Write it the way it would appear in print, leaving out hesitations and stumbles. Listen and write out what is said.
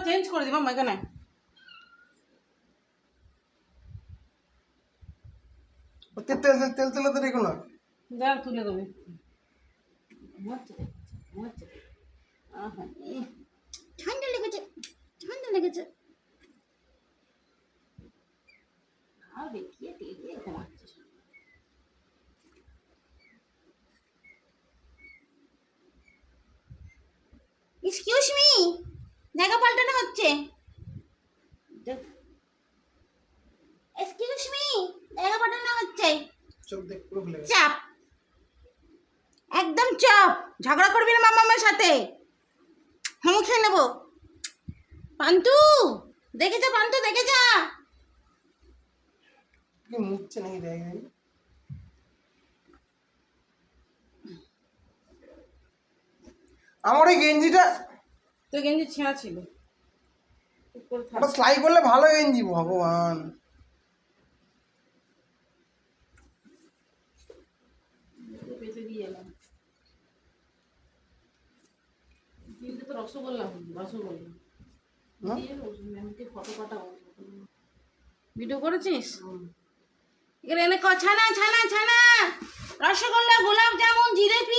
Change করে দিই মাম্মা এখানে। তেল তেল তেল তেল তো রেখো না, দাঁড়া তুলে দেবে। ঠান্ডা লেগেছে, ঠান্ডা লেগেছে। আর দেখিয়ে টেরিয়ে ঘুমাচ্ছে। এক্সকিউজ মি, জায়গা পাল্টানো হচ্ছে। এক্সকিউজ মি, জায়গা পাল্টানো হচ্ছে। চোখ দেখ পুরো খুলে গেছে। চাপ, একদম চাপ। ঝগড়া করবি না মামার সাথে, হামু খেয়ে নেবো। পান্তু দেখে যা, পান্তু দেখে যা। কি মুছছে নাকি দেখ দেখি। আমার ওই গেঞ্জিটা তো গেঞ্জি ছেঁড়া ছিল। ওটা সেলাই করলে ভালো গেঞ্জি, ভগবান। পেতে দিয়ে এলাম। দিনটা তো রসগোল্লা হল, রসগোল্লা দিয়ে ম্যামকে ফটো পাঠাবো। ভিডিও করেছিস? এখানে এনে ছানা ছানা ছানা, রসগোল্লা, গোলাপ জামুন, জিলেপি।